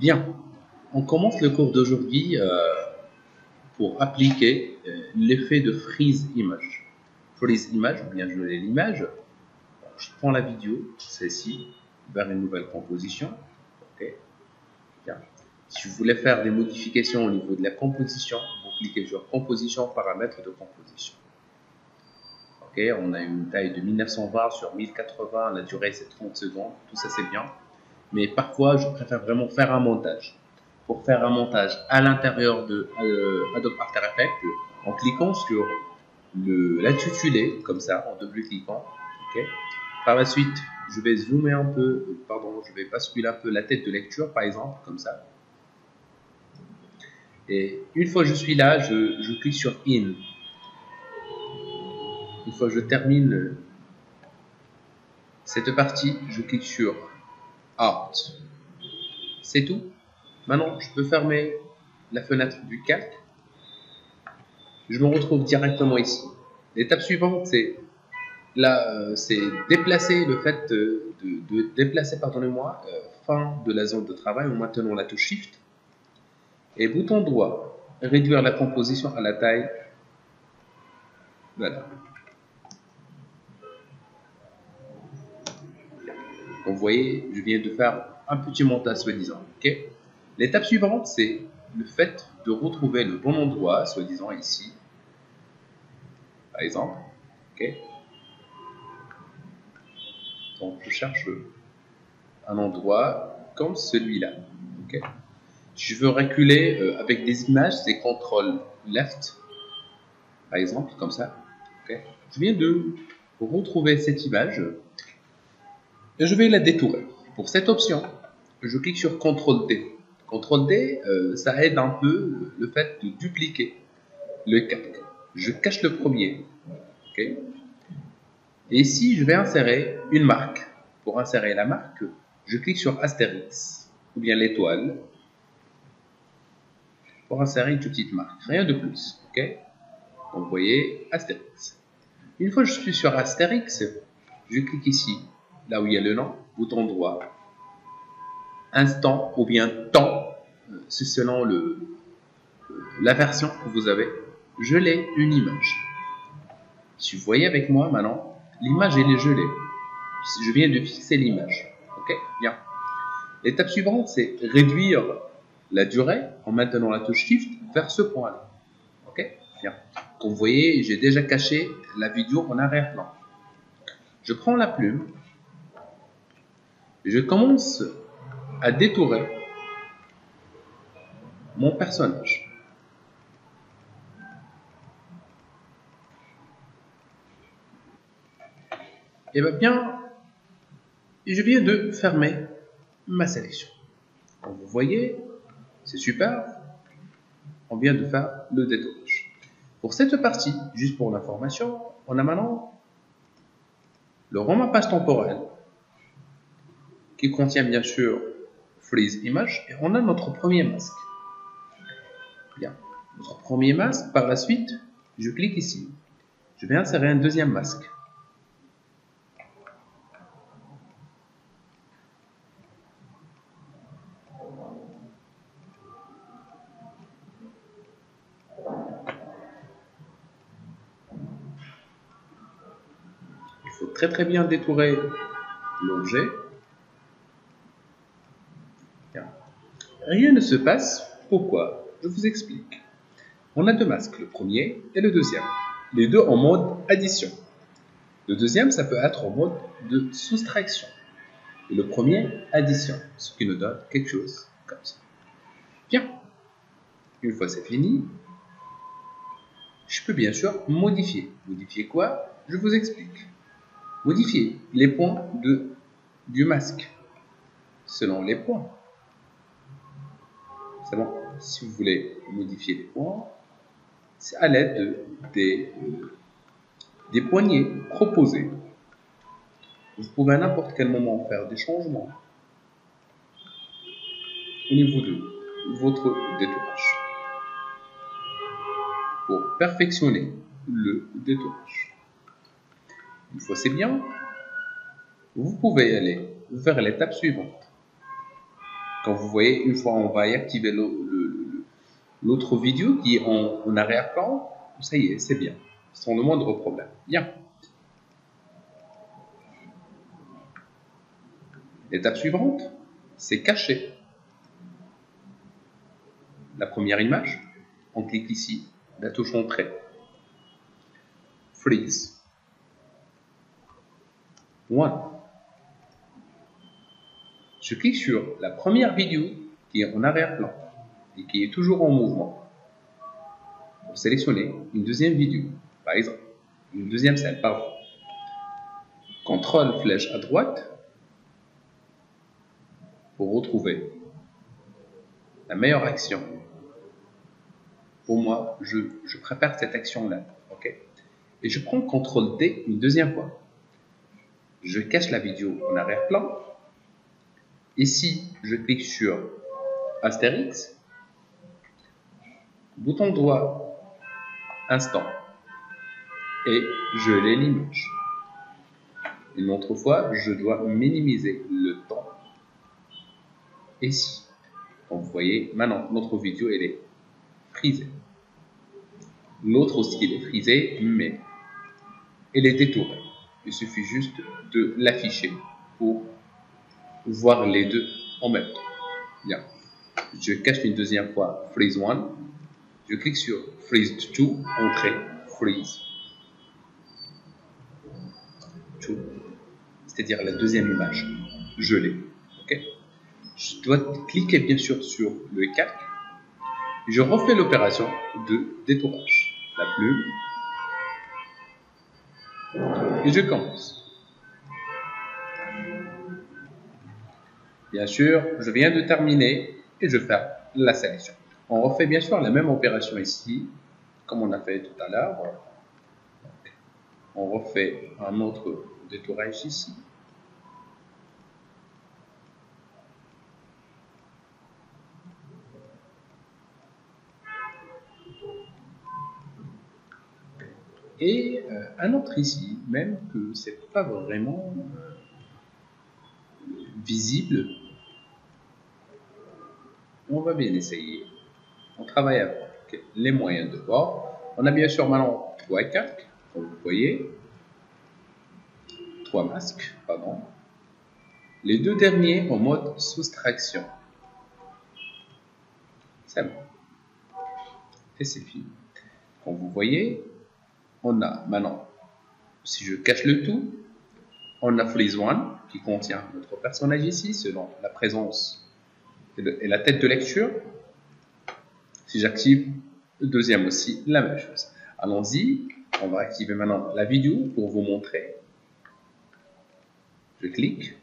Bien, on commence le cours d'aujourd'hui pour appliquer l'effet de freeze image. Freeze image, ou bien geler l'image. Je prends la vidéo, celle-ci, vers une nouvelle composition. Okay. Bien. Si vous voulez faire des modifications au niveau de la composition, vous cliquez sur composition, paramètres de composition. Okay. On a une taille de 1920 sur 1080, la durée c'est 30 secondes, tout ça c'est bien. Mais parfois je préfère vraiment faire un montage. Pour faire un montage à l'intérieur de Adobe After Effects, en cliquant sur l'intitulé, comme ça, en double-cliquant. Okay. Par la suite, je vais zoomer un peu, je vais basculer un peu la tête de lecture, par exemple, comme ça. Et une fois que je suis là, je clique sur In. Une fois que je termine cette partie, je clique sur Out. C'est tout. Maintenant, je peux fermer la fenêtre du calque. Je me retrouve directement ici. L'étape suivante, c'est déplacer le fait de déplacer, pardonnez-moi, fin de la zone de travail en maintenant la touche Shift. Et bouton droit, réduire la composition à la taille. Voilà. Donc, vous voyez, je viens de faire un petit montage soi-disant. Okay. L'étape suivante, c'est le fait de retrouver le bon endroit, soi-disant ici, par exemple. Okay. Donc, je cherche un endroit comme celui-là. Okay. Si je veux reculer avec des images, c'est CTRL Left, par exemple, comme ça. Okay. Je viens de retrouver cette image et je vais la détourer. Pour cette option, je clique sur CTRL D. CTRL D, ça aide un peu le fait de dupliquer le calque. Je cache le premier. Okay. Et ici, je vais insérer une marque. Pour insérer la marque, je clique sur Astérix ou bien l'étoile. Pour insérer une petite marque, rien de plus. Okay. Donc, vous voyez, Astérix. Une fois que je suis sur Astérix, je clique ici, là où il y a le nom, bouton droit, instant ou bien temps, c'est selon la version que vous avez, geler une image. Si vous voyez avec moi maintenant, l'image elle est gelée. Je viens de fixer l'image. Ok, bien. L'étape suivante, c'est réduire la durée en maintenant la touche Shift vers ce point-là. Ok, bien. Comme vous voyez, j'ai déjà caché la vidéo en arrière-plan. Je prends la plume, je commence à détourer mon personnage. Et bien, je viens de fermer ma sélection. Comme vous voyez, c'est super. On vient de faire le détourage. Pour cette partie, juste pour l'information, on a maintenant le remappage temporel qui contient bien sûr freeze image et on a notre premier masque. Bien, notre premier masque, par la suite, je clique ici. Je vais insérer un deuxième masque. Il faut très bien détourer l'objet. Rien ne se passe. Pourquoi? Je vous explique. On a deux masques, le premier et le deuxième. Les deux en mode addition. Le deuxième, ça peut être en mode de soustraction. Et le premier, addition, ce qui nous donne quelque chose comme ça. Bien. Une fois c'est fini, je peux bien sûr modifier. Modifier quoi? Je vous explique. Modifier les points du masque selon les points. C'est bon. Si vous voulez modifier les points, c'est à l'aide des poignées proposées. Vous pouvez à n'importe quel moment faire des changements au niveau de votre détourage pour perfectionner le détourage. Une fois c'est bien, vous pouvez aller vers l'étape suivante. Quand vous voyez, une fois on va y activer l'autre vidéo qui est en arrière-plan, ça y est, c'est bien, sans le moindre problème. Bien. L'étape suivante, c'est cacher la première image. On clique ici, la touche entrée, freeze, one. Je clique sur la première vidéo qui est en arrière-plan et qui est toujours en mouvement pour sélectionner une deuxième vidéo, par exemple, une deuxième scène, pardon. Contrôle flèche à droite pour retrouver la meilleure action. Pour moi, je prépare cette action-là, ok? Et je prends CTRL D une deuxième fois. Je cache la vidéo en arrière-plan. Ici, je clique sur Astérix, bouton droit, instant, et je l'ai l'image. Une autre fois, je dois minimiser le temps. Ici, comme vous voyez, maintenant notre vidéo elle est frisée. L'autre aussi elle est frisée, mais elle est détourée. Il suffit juste de l'afficher pour voir les deux en même temps. Bien. Je cache une deuxième fois Freeze 1. Je clique sur Freeze 2, entrée, Freeze 2. C'est-à-dire la deuxième image. Je l'ai. Ok. Je dois cliquer bien sûr sur le calque. Je refais l'opération de détourage. La plume. Et je commence. Bien sûr, je viens de terminer et je fais la sélection. On refait bien sûr la même opération ici, comme on a fait tout à l'heure. On refait un autre détourage ici. Et un autre ici, même que c'est pas vraiment visible. On va bien essayer. On travaille avec les moyens de bord. On a bien sûr maintenant 3 calques, comme vous voyez. 3 masques, pardon. Les deux derniers en mode soustraction. C'est bon. Et c'est fini. Comme vous voyez, on a maintenant, si je cache le tout, on a Freeze 1 qui contient notre personnage ici selon la présence et la tête de lecture. Si j'active le deuxième aussi, la même chose. Allons-y, on va activer maintenant la vidéo pour vous montrer. Je clique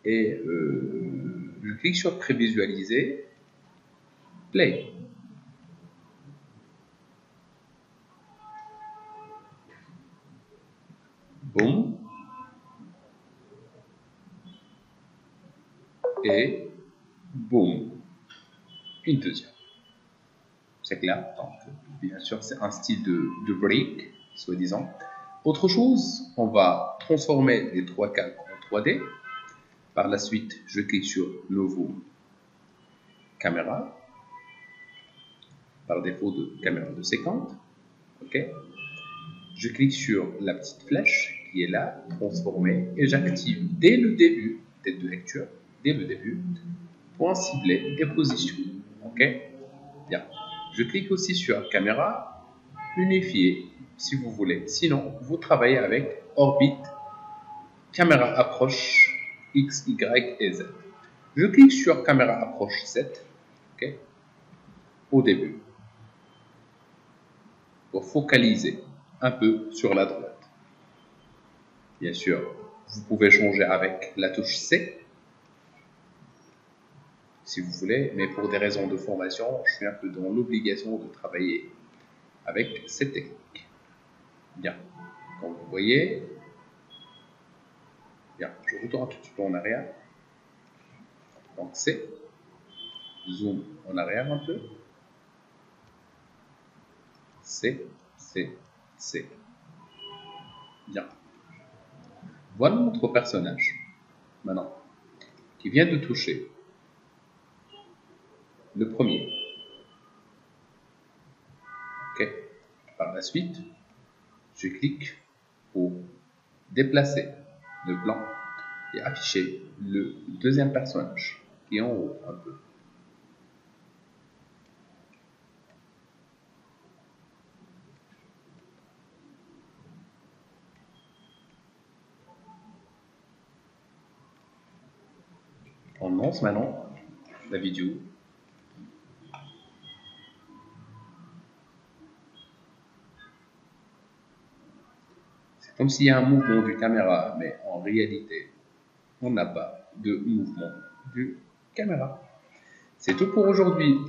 et je clique sur prévisualiser, play. Boum. Et boum. Une deuxième. C'est clair. Donc, bien sûr, c'est un style de break, soi-disant. Autre chose, on va transformer les 3 calques en 3D. Par la suite, je clique sur Nouveau caméra. Par défaut de caméra de séquence. OK. Je clique sur la petite flèche qui est là, transformer, et j'active dès le début, tête de lecture, dès le début, point ciblé et position. OK. Bien. Je clique aussi sur caméra, unifiée, si vous voulez. Sinon, vous travaillez avec orbite, caméra approche X, Y et Z. Je clique sur caméra approche 7, okay, au début, pour focaliser un peu sur la droite. Bien sûr, vous pouvez changer avec la touche C, si vous voulez, mais pour des raisons de formation, je suis un peu dans l'obligation de travailler avec cette technique. Bien, comme vous voyez, bien, je retourne tout de suite en arrière. Donc c'est zoom en arrière un peu. C'est. Bien. Voilà notre personnage, maintenant, qui vient de toucher le premier. Ok. Par la suite, je clique pour déplacer le plan et afficher le deuxième personnage qui est en haut un peu. On lance maintenant la vidéo. C'est comme s'il y a un mouvement du caméra, mais en réalité, on n'a pas de mouvement du caméra. C'est tout pour aujourd'hui.